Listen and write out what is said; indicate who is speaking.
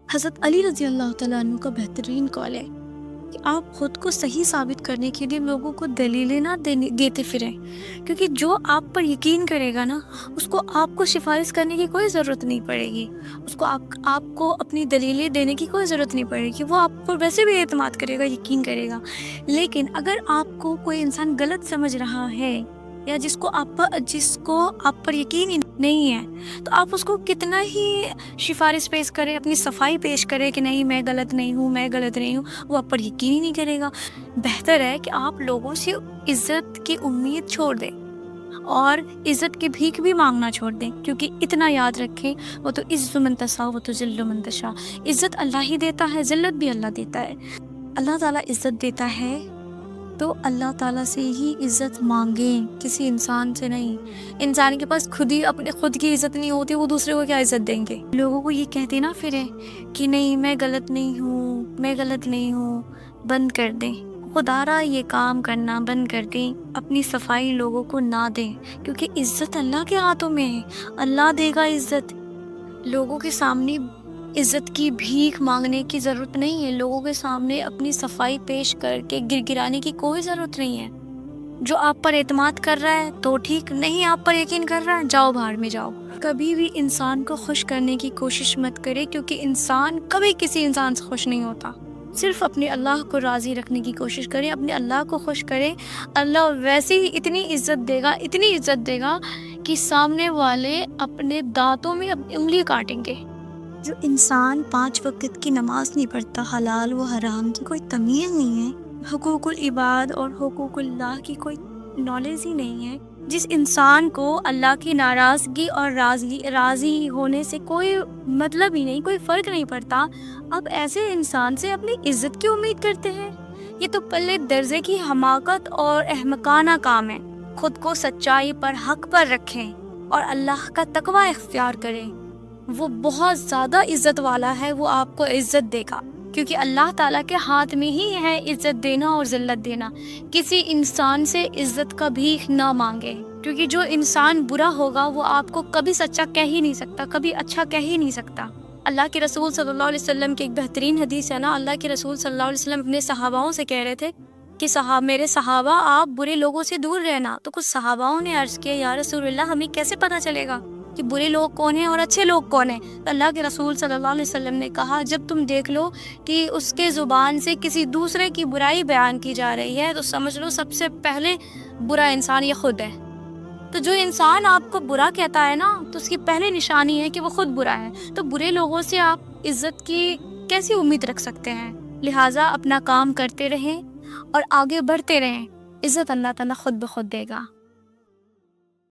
Speaker 1: حضرت علی رضی اللہ تعالیٰ عنہ کا بہترین قول ہے کہ آپ خود کو صحیح ثابت کرنے کے لیے لوگوں کو دلیلیں نہ دیتے پھریں، کیونکہ جو آپ پر یقین کرے گا نا اس کو آپ کو سفارش کرنے کی کوئی ضرورت نہیں پڑے گی، اس کو آپ کو اپنی دلیلیں دینے کی کوئی ضرورت نہیں پڑے گی، وہ آپ پر ویسے بھی اعتماد کرے گا، یقین کرے گا۔ لیکن اگر آپ کو کوئی انسان غلط سمجھ رہا ہے یا جس کو آپ پر یقین ہی نہیں ہے، تو آپ اس کو کتنا ہی سفارش پیش کرے، اپنی صفائی پیش کرے کہ نہیں میں غلط نہیں ہوں، میں غلط نہیں ہوں، وہ آپ پر یقین ہی نہیں کرے گا۔ بہتر ہے کہ آپ لوگوں سے عزت کی امید چھوڑ دیں اور عزت کی بھیک بھی مانگنا چھوڑ دیں، کیونکہ اتنا یاد رکھیں وہ تو عز من تشاء و تذل من تشاء، عزت اللہ ہی دیتا ہے، ذلت بھی اللہ دیتا ہے۔ اللہ تعالیٰ عزت دیتا ہے تو اللہ تعالیٰ سے ہی عزت مانگیں، کسی انسان سے نہیں۔ انسان کے پاس خود کی عزت نہیں ہوتی، وہ دوسرے کو کیا عزت دیں گے؟ لوگوں کو یہ کہتے نہ پھریں کہ نہیں میں غلط نہیں ہوں، میں غلط نہیں ہوں، بند کر دیں، خدا را یہ کام کرنا بند کر دیں، اپنی صفائی لوگوں کو نہ دیں، کیونکہ عزت اللہ کے ہاتھوں میں ہے، اللہ دے گا عزت۔ لوگوں کے سامنے عزت کی بھیک مانگنے کی ضرورت نہیں ہے، لوگوں کے سامنے اپنی صفائی پیش کر کے گڑگڑانے کی کوئی ضرورت نہیں ہے۔ جو آپ پر اعتماد کر رہا ہے تو ٹھیک، نہیں آپ پر یقین کر رہا ہے جاؤ باہر میں جاؤ۔ کبھی بھی انسان کو خوش کرنے کی کوشش مت کرے، کیونکہ انسان کبھی کسی انسان سے خوش نہیں ہوتا۔ صرف اپنے اللہ کو راضی رکھنے کی کوشش کریں، اپنے اللہ کو خوش کریں، اللہ ویسے ہی اتنی عزت دے گا کہ سامنے والے اپنے دانتوں میں اپنی انگلی کاٹیں گے۔ جو انسان 5 وقت کی نماز نہیں پڑھتا، حلال و حرام کی کوئی تمیز نہیں ہے، حقوق العباد اور حقوق اللہ کی کوئی نالج ہی نہیں ہے، جس انسان کو اللہ کی ناراضگی اور راضی ہونے سے کوئی مطلب ہی نہیں، کوئی فرق نہیں پڑتا، اب ایسے انسان سے اپنی عزت کی امید کرتے ہیں؟ یہ تو پلے درجے کی حماقت اور احمقانہ کام ہے۔ خود کو سچائی پر، حق پر رکھیں اور اللہ کا تقوی اختیار کریں، وہ بہت زیادہ عزت والا ہے، وہ آپ کو عزت دے گا، کیونکہ اللہ تعالیٰ کے ہاتھ میں ہی ہے عزت دینا اور ذلت دینا۔ کسی انسان سے عزت کا بھیک نہ مانگے، کیونکہ جو انسان برا ہوگا وہ آپ کو کبھی سچا کہہ ہی نہیں سکتا، کبھی اچھا کہہ ہی نہیں سکتا۔ اللہ کے رسول صلی اللہ علیہ وسلم کی ایک بہترین حدیث ہے نا، اللہ کے رسول صلی اللہ علیہ وسلم اپنے صحاباؤں سے کہہ رہے تھے کہ میرے صحابہ آپ برے لوگوں سے دور رہنا، تو کچھ صحاباؤں نے عرض کیا یا رسول اللہ ہمیں کیسے پتہ چلے گا کہ برے لوگ کون ہیں اور اچھے لوگ کون ہیں؟ تو اللہ کے رسول صلی اللہ علیہ وسلم نے کہا جب تم دیکھ لو کہ اس کے زبان سے کسی دوسرے کی برائی بیان کی جا رہی ہے تو سمجھ لو سب سے پہلے برا انسان یہ خود ہے۔ تو جو انسان آپ کو برا کہتا ہے نا تو اس کی پہلی نشانی ہے کہ وہ خود برا ہے، تو برے لوگوں سے آپ عزت کی کیسی امید رکھ سکتے ہیں؟ لہٰذا اپنا کام کرتے رہیں اور آگے بڑھتے رہیں، عزت اللہ تعالیٰ خود بخود دے گا۔